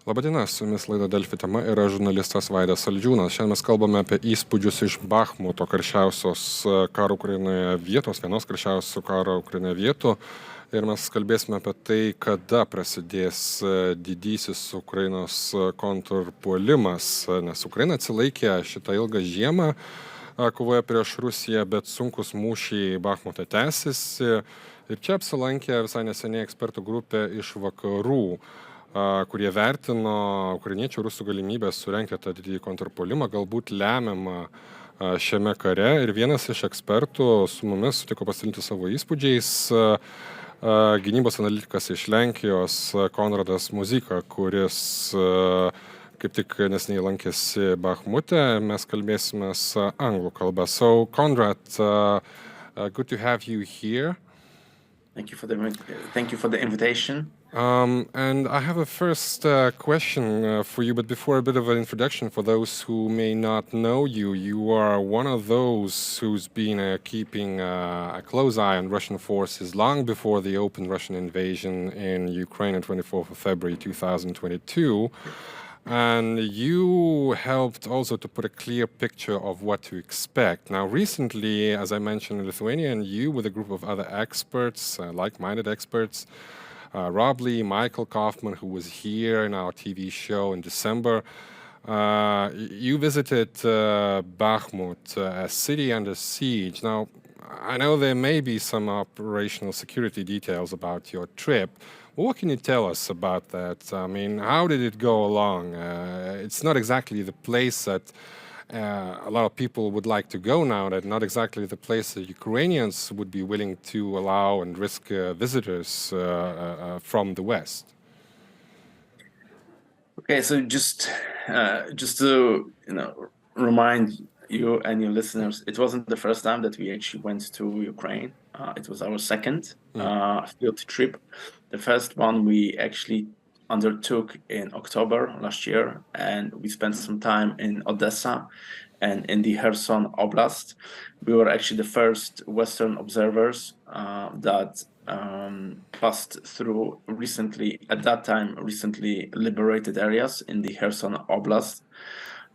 Labadiena, su jumis laida Delfi tema yra žurnalistas Vaidas Saldžiūnas. Šiandien mes kalbame apie įspūdžius iš Bachmuto, karščiausios karo Ukrainoje vietos, vienos karščiausių karo Ukrainoje vietų. Ir mes kalbėsime apie tai, kada prasidės didysis Ukrainos kontrpuolimas, nes Ukraina atsilaikė šitą ilgą žiemą, kovoje prieš Rusiją, bet sunkūs mūšiai Bachmutą tęsiasi. Ir čia apsilankė visai neseniai ekspertų grupė iš Vakarų, kurie vertino ukrainiečių rusų galimybės surengti tą didįjį kontrpuolimą, galbūt lemiamą šiame kare. Ir vienas iš ekspertų su mumis sutiko pasidalinti savo įspūdžiais, gynybos analitikas iš Lenkijos Konradas Muzyka, kuris kaip tik neseniai lankėsi Bachmute. Mes kalbėsime anglų kalbą. So, Konrad, good to have you here. Thank you for the invitation. And I have a first question for you, but before a bit of an introduction for those who may not know you. You are one of those who's been keeping a close eye on Russian forces long before the open Russian invasion in Ukraine on 24th of February 2022. And you helped also to put a clear picture of what to expect. Now, recently, as I mentioned in Lithuania, and you with a group of other experts, like-minded experts, Rob Lee, Michael Kaufman, who was here in our TV show in December, you visited Bachmut, a city under siege. Now, I know there may be some operational security details about your trip. What can you tell us about that? I mean, how did it go along? It's not exactly the place that a lot of people would like to go now, that not exactly the place that Ukrainians would be willing to allow and risk visitors from the West. Okay, so just to remind you and your listeners, it wasn't the first time that we actually went to Ukraine. It was our second field trip. The first one we actually undertook in October last year, and we spent some time in Odessa and in the Kherson Oblast. We were actually the first Western observers that passed through recently liberated areas in the Kherson Oblast.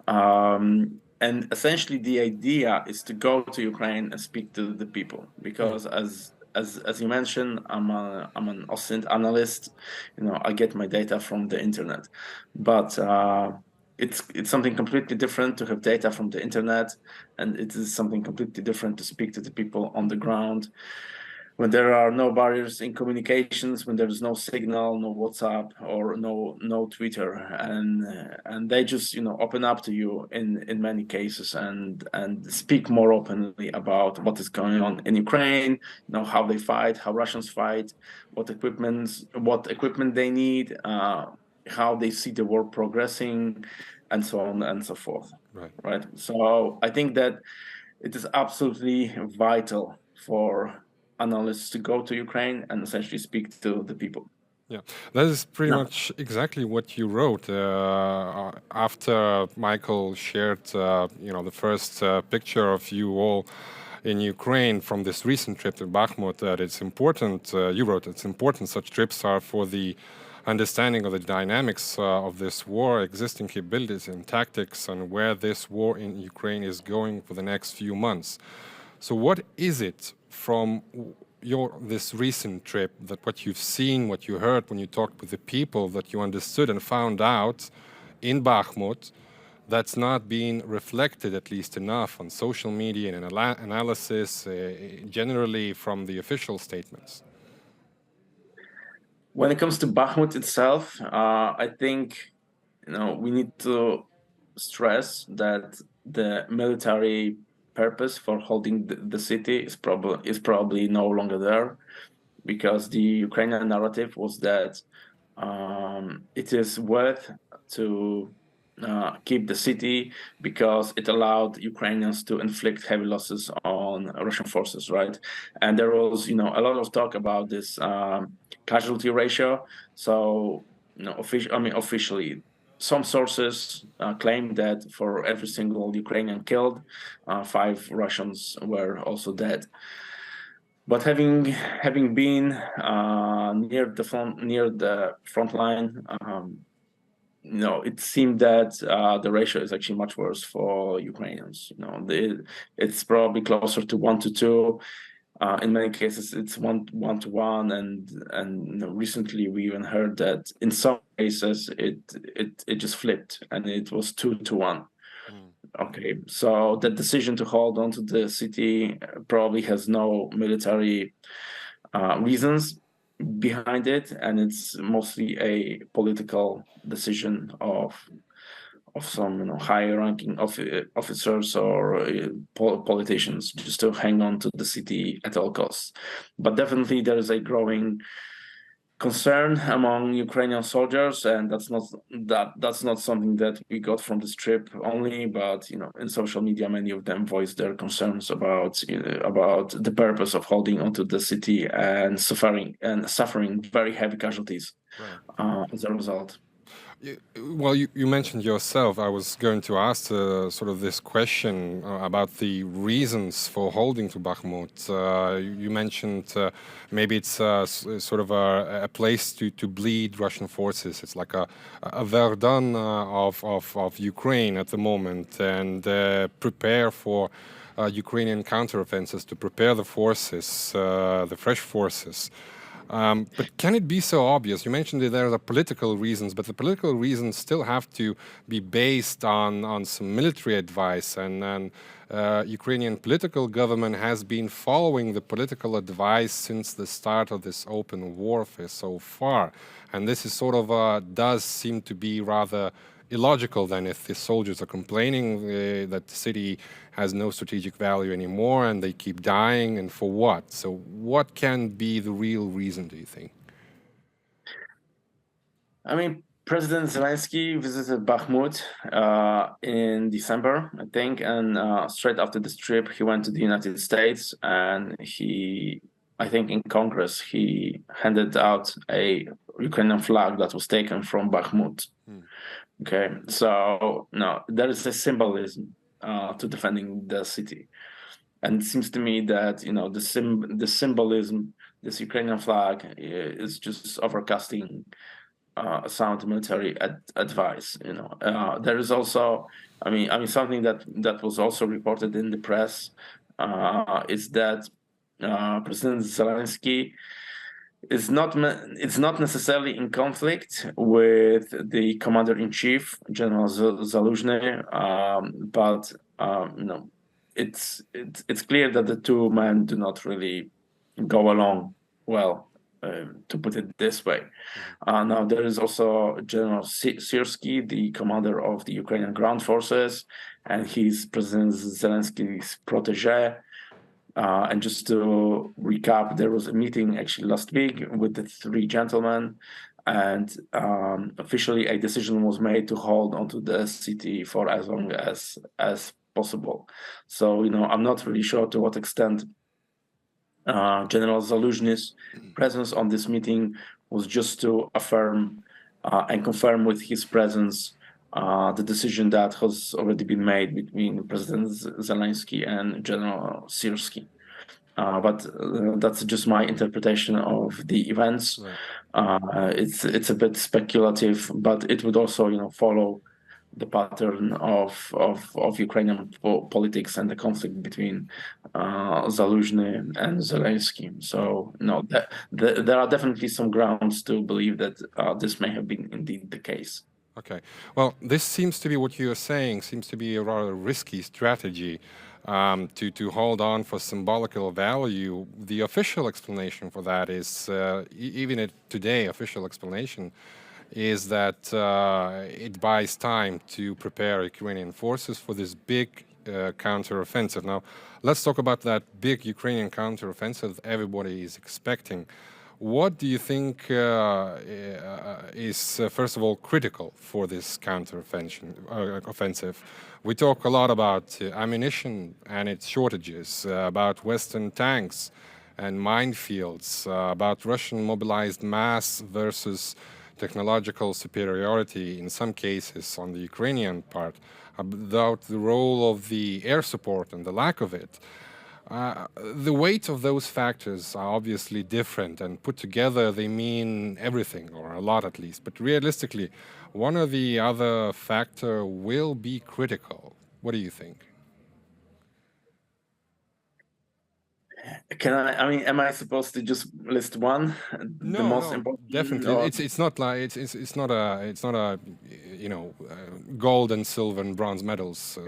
And essentially the idea is to go to Ukraine and speak to the people, because as you mentioned, I'm an OSINT analyst. I get my data from the internet, but it's something completely different to have data from the internet, and it is something completely different to speak to the people on the ground, when there are no barriers in communications, when there is no signal, no WhatsApp or no Twitter, and they just open up to you in many cases and speak more openly about what is going on in Ukraine, how they fight, how Russians fight, what equipment they need, how they see the war progressing, and so on and so forth. Right. So I think that it is absolutely vital for analysts to go to Ukraine and essentially speak to the people. Yeah, that is pretty much exactly what you wrote after Michael shared, the first picture of you all in Ukraine from this recent trip to Bachmut. That it's important. You wrote it's important such trips are for the understanding of the dynamics of this war, existing capabilities and tactics, and where this war in Ukraine is going for the next few months. So, what is it from this recent trip, that what you've seen, what you heard when you talked with the people, that you understood and found out in Bachmut, that's not being reflected at least enough on social media and analysis, generally from the official statements? When it comes to Bachmut itself, I think we need to stress that the military purpose for holding the city is probably no longer there, because the Ukrainian narrative was that it is worth to keep the city because it allowed Ukrainians to inflict heavy losses on Russian forces, right? And there was a lot of talk about this casualty ratio. So officially, some sources claim that for every single Ukrainian killed, 5 Russians were also dead. But having been near the front line, it seemed that the ratio is actually much worse for Ukrainians. It's probably closer to 1-2. In many cases, it's 1-1, and recently we even heard that in some cases it just flipped and it was 2-1. Okay, so the decision to hold on to the city probably has no military reasons behind it, and it's mostly a political decision of some higher ranking officers or politicians just to hang on to the city at all costs. But definitely there is a growing concern among Ukrainian soldiers, and that's not something that we got from this trip only, but in social media many of them voiced their concerns about the purpose of holding onto the city and suffering very heavy casualties as a result. Well, you mentioned yourself. I was going to ask sort of this question about the reasons for holding to Bakhmut. You mentioned maybe it's sort of a place to bleed Russian forces. It's like a Verdun of Ukraine at the moment, and prepare for Ukrainian counteroffensives, to prepare the forces, the fresh forces. But can it be so obvious? You mentioned that there are political reasons, but the political reasons still have to be based on some military advice, and Ukrainian political government has been following the political advice since the start of this open warfare so far. And this is sort of does seem to be rather illogical than if the soldiers are complaining that the city has no strategic value anymore and they keep dying, and for what? So what can be the real reason, do you think? I mean, President Zelensky visited Bakhmut in December, I think, and straight after this trip, he went to the United States, and I think in Congress, he handed out a Ukrainian flag that was taken from Bakhmut. Okay, so there is a symbolism to defending the city, and it seems to me that the symbolism, this Ukrainian flag, is just overcasting sound military advice. There is also, I mean, something that was also reported in the press is that President Zelensky it's not necessarily in conflict with the commander-in-chief, General Zaluzhny, but it's clear that the two men do not really go along well, to put it this way. Now there is also General Syrskyi, the commander of the Ukrainian ground forces, and he's President Zelensky's protege. And just to recap, there was a meeting actually last week with the three gentlemen, and officially a decision was made to hold onto the city for as long as possible. So, I'm not really sure to what extent General Zaluzhny's presence on this meeting was just to affirm and confirm with his presence the decision that has already been made between President Zelensky and General Syrskyi. But that's just my interpretation of the events. Right. It's a bit speculative, but it would also, follow the pattern of Ukrainian politics and the conflict between Zaluzhny and Zelensky. So, there are definitely some grounds to believe that this may have been indeed the case. Okay. Well, this seems to be what you're saying, seems to be a rather risky strategy to hold on for symbolical value. The official explanation for that is, even today, official explanation is that it buys time to prepare Ukrainian forces for this big counteroffensive. Now, let's talk about that big Ukrainian counteroffensive everybody is expecting. What do you think is, first of all, critical for this counteroffensive? We talk a lot about ammunition and its shortages, about Western tanks and minefields, about Russian mobilized mass versus technological superiority in some cases on the Ukrainian part, about the role of the air support and the lack of it. The weight of those factors are obviously different, and put together they mean everything, or a lot at least. But realistically, one or the other factor will be critical. What do you think? I mean, am I supposed to just list one, the No, most no, important, definitely. or It's not like it's not a gold and silver and bronze medals.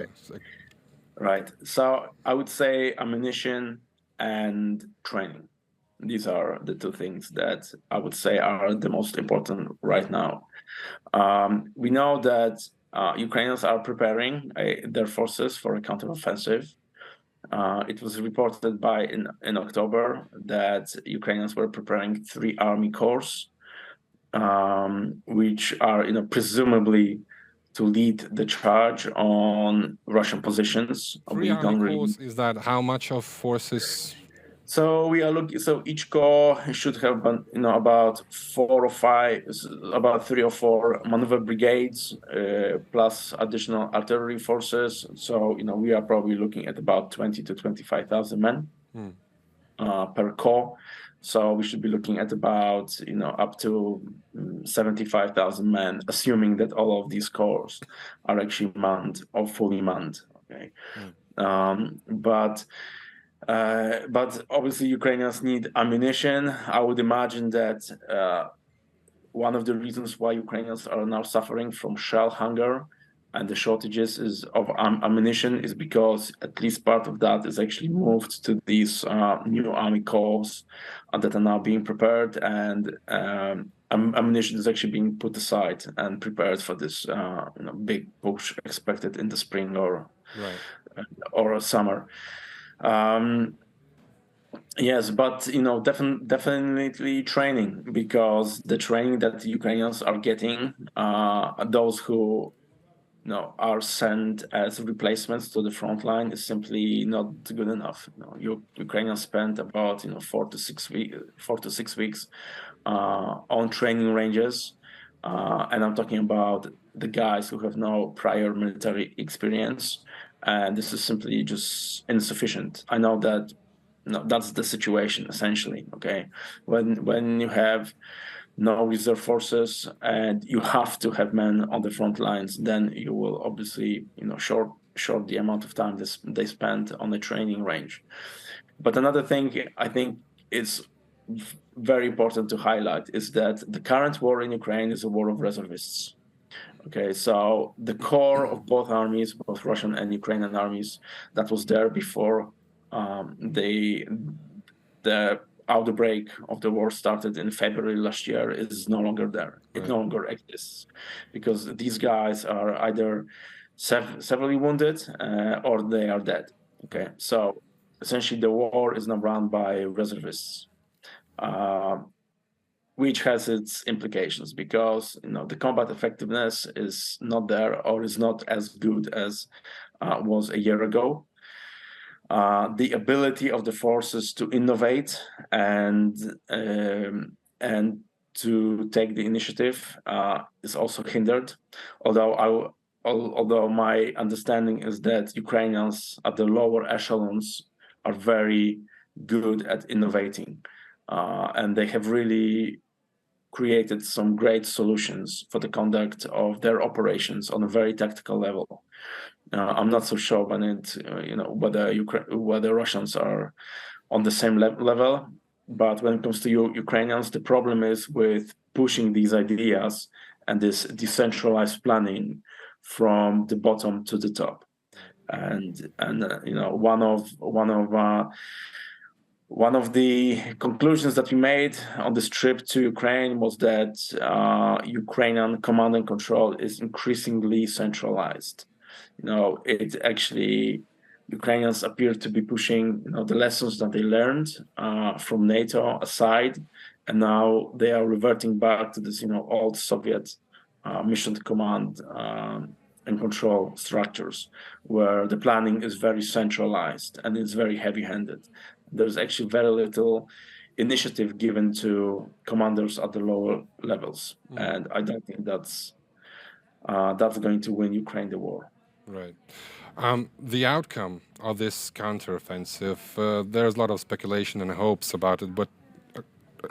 right? So I would say ammunition and training. These are the two things that I would say are the most important right now. We know that Ukrainians are preparing their forces for a counteroffensive. It was reported in October that Ukrainians were preparing 3 army corps, which are presumably to lead the charge on Russian positions. Three We army don't really. corps, is that how much of forces? So we are looking. So each corps should have, about 4 or 5, about 3 or 4 maneuver brigades, plus additional artillery forces. So we are probably looking at about 20 to 25,000 men per corps. So we should be looking at about up to 75,000 men, assuming that all of these corps are actually manned or fully manned. Okay, but obviously Ukrainians need ammunition. I would imagine that one of the reasons why Ukrainians are now suffering from shell hunger and the shortages of ammunition is because at least part of that is actually moved to these new army corps that are now being prepared, and ammunition is actually being put aside and prepared for this big push expected in the spring or summer. Yes, but definitely training, because the training that the Ukrainians are getting, those who are sent as replacements to the front line, is simply not good enough. Ukrainians spent about 4 to 6 weeks on training ranges, and I'm talking about the guys who have no prior military experience, and this is simply just insufficient. I know that that's the situation essentially. Okay, when you have no reserve forces and you have to have men on the front lines, then you will obviously short the amount of time they spend on the training range. But another thing I think is very important to highlight is that the current war in Ukraine is a war of reservists. Okay, so the core of both armies, both Russian and Ukrainian armies, that was there before the outbreak of the war started in February last year, is no longer there. It no longer exists, because these guys are either severely wounded or they are dead. Okay, so essentially the war is now run by reservists, which has its implications, because the combat effectiveness is not there, or is not as good as was a year ago. The ability of the forces to innovate and to take the initiative is also hindered. Although my understanding is that Ukrainians at the lower echelons are very good at innovating, and they have really created some great solutions for the conduct of their operations on a very tactical level. I'm not so sure whether Russians are on the same level, but when it comes to Ukrainians, the problem is with pushing these ideas and this decentralized planning from the bottom to the top. And one of the conclusions that we made on this trip to Ukraine was that Ukrainian command and control is increasingly centralized. It actually, Ukrainians appear to be pushing the lessons that they learned from NATO aside, and now they are reverting back to this old Soviet mission command and control structures, where the planning is very centralized and it's very heavy-handed. There's actually very little initiative given to commanders at the lower levels, and I don't think that's going to win Ukraine the war. Right. The outcome of this counteroffensive, there's a lot of speculation and hopes about it, but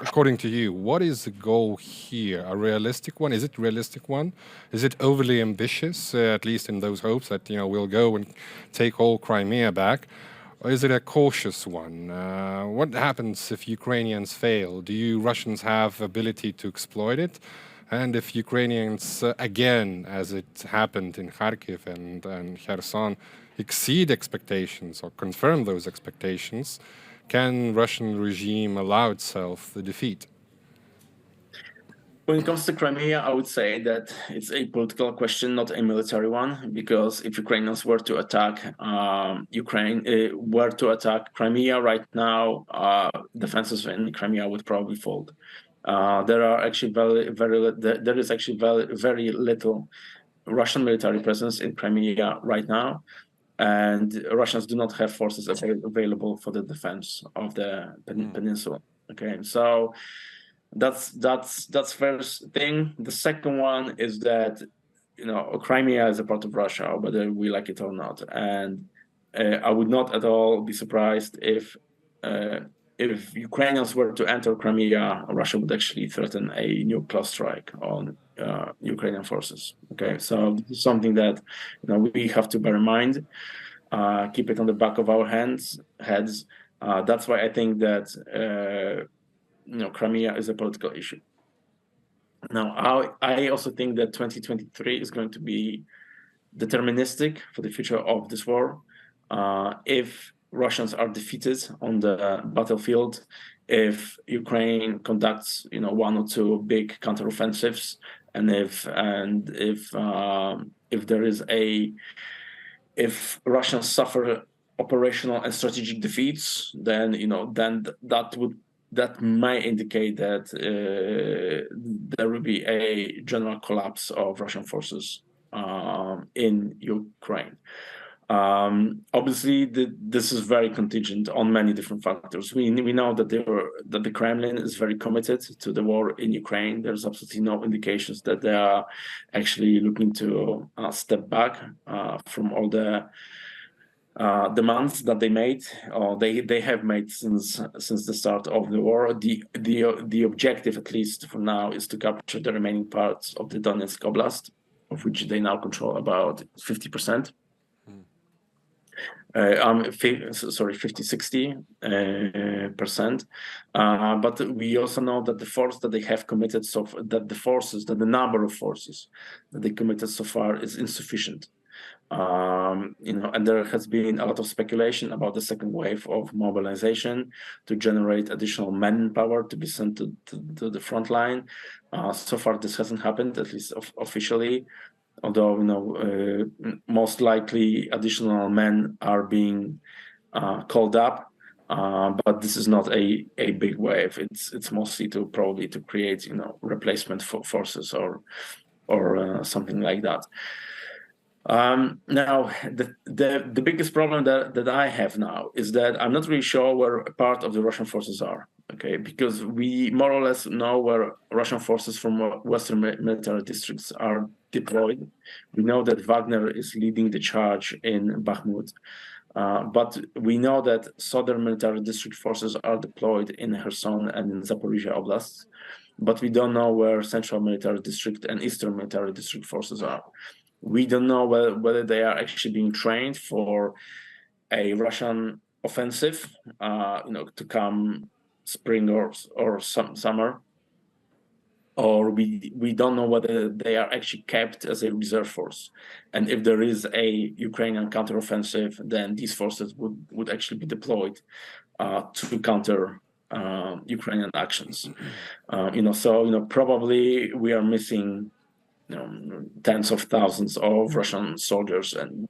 according to you, what is the goal here? A realistic one? Is it a realistic one? Is it overly ambitious, at least in those hopes that, we'll go and take all Crimea back? Or is it a cautious one? What happens if Ukrainians fail? Do you Russians have ability to exploit it? And if Ukrainians, again, as it happened in Kharkiv and Kherson, exceed expectations or confirm those expectations, can Russian regime allow itself the defeat? When it comes to Crimea, I would say that it's a political question, not a military one, because if Ukrainians were to attack Crimea right now, defenses in Crimea would probably fold. There is actually very little Russian military presence in Crimea right now, and Russians do not have forces available for the defense of the peninsula. Okay, so that's first thing. The second one is that Crimea is a part of Russia, whether we like it or not, and I would not at all be surprised if Ukrainians were to enter Crimea, Russia would actually threaten a nuclear strike on Ukrainian forces. Okay, so this is something that we have to bear in mind, keep it on the back of our heads. That's why I think that Crimea is a political issue. Now, I also think that 2023 is going to be deterministic for the future of this war. If Russians are defeated on the battlefield, if Ukraine conducts, one or two big counteroffensives, and if Russians suffer operational and strategic defeats, then that might indicate that there will be a general collapse of Russian forces in Ukraine. Obviously, this is very contingent on many different factors. We know that the Kremlin is very committed to the war in Ukraine. There's absolutely no indications that they are actually looking to step back from all the demands that they made, or they have made since the start of the war. The objective, at least for now, is to capture the remaining parts of the Donetsk Oblast, of which they now control about 50%. 50-60%. But we also know that the force that they have committed the number of forces that they committed so far is insufficient. And there has been a lot of speculation about the second wave of mobilization to generate additional manpower to be sent to the front line. So far, this hasn't happened, at least officially. Although most likely additional men are being called up, but this is not a big wave. It's mostly to create replacement forces or something like that. Now the biggest problem that I have now is that I'm not really sure where a part of the Russian forces are. Okay, because we more or less know where Russian forces from Western military districts are deployed. We know that Wagner is leading the charge in Bachmut, but we know that Southern military district forces are deployed in Kherson and in Zaporizhia Oblast, but we don't know where Central military district and Eastern military district forces are. We don't know whether they are actually being trained for a Russian offensive, to come spring or summer, or we don't know whether they are actually kept as a reserve force. And if there is a Ukrainian counteroffensive, then these forces would actually be deployed to counter Ukrainian actions. Probably we are missing tens of thousands of Russian soldiers, and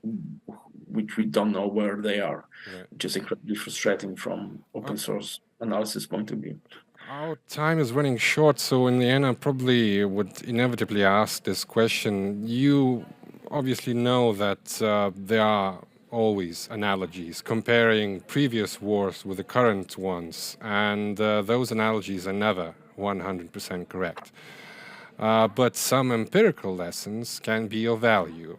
which we don't know where they are, which is incredibly frustrating from open source analysis point of view. Our time is running short, so in the end, I probably would inevitably ask this question. You obviously know that there are always analogies comparing previous wars with the current ones, and those analogies are never 100% correct. But some empirical lessons can be of value.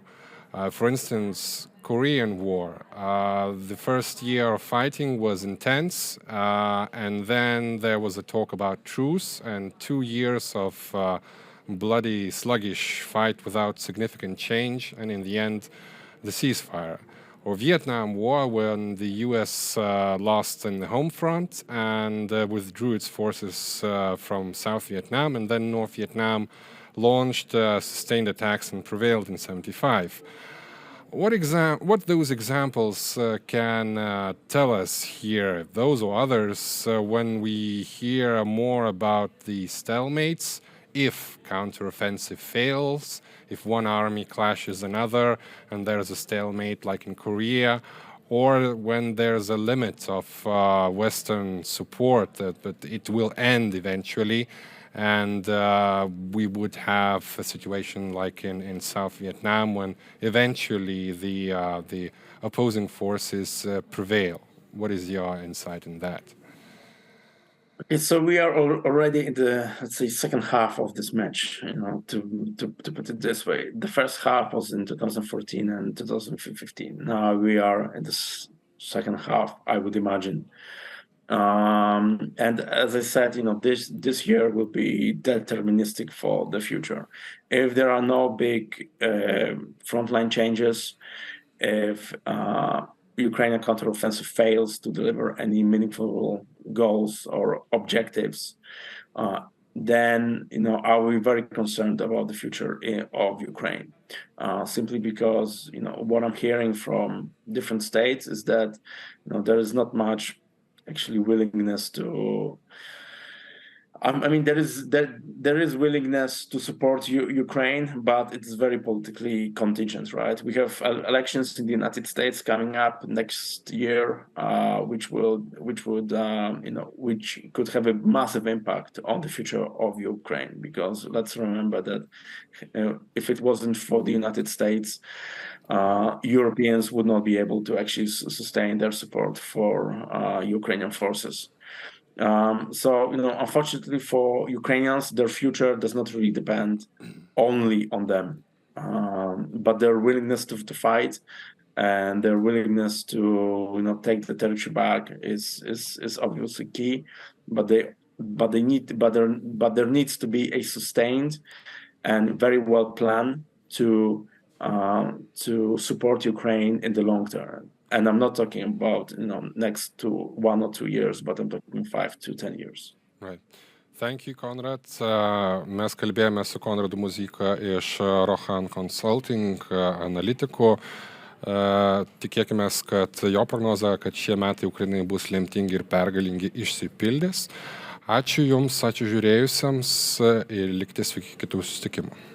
For instance, Korean War. The first year of fighting was intense, and then there was a talk about truce and 2 years of bloody, sluggish fight without significant change, and in the end, the ceasefire. Or Vietnam War, when the US lost in the home front and withdrew its forces from South Vietnam, and then North Vietnam launched sustained attacks and prevailed in 1975. What those examples can tell us here, those or others, when we hear more about the stalemates, if counteroffensive fails, if one army clashes another and there's a stalemate like in Korea, or when there's a limit of Western support that it will end eventually, and we would have a situation like in South Vietnam when eventually the opposing forces prevail. What is your insight in that? Okay, so we are already in the, let's say, second half of this match, to put it this way. The first half was in 2014 and 2015. Now we are in the second half, I would imagine. And as I said, this year will be deterministic for the future. If there are no big frontline changes, if Ukrainian counteroffensive fails to deliver any meaningful goals or objectives, then are we very concerned about the future of Ukraine? Simply because what I'm hearing from different states is that there is not much actually willingness to. I mean, there is willingness to support Ukraine, but it's very politically contingent, right? We have elections in the United States coming up next year, which could have a massive impact on the future of Ukraine. Because let's remember that if it wasn't for the United States, Europeans would not be able to actually sustain their support for Ukrainian forces. So, unfortunately for Ukrainians, their future does not really depend only on them, but their willingness to fight and their willingness to take the territory back is obviously key. But there needs to be a sustained and very well planned to support Ukraine in the long term. And I'm not talking about next to 1 or 2 years, but I'm talking 5 to 10 years. Right. Thank you, Konrad. Mes kalbėjome su Konradu Muzyka iš Rohan Consulting analitikų. Tikėkime, kad jo prognoza, kad šie metai Ukrainai bus lemtingi ir pergalingi, išsipildys. Ačiū Jums, ačiū žiūrėjusiems ir likite sveiki kitų susitikimų.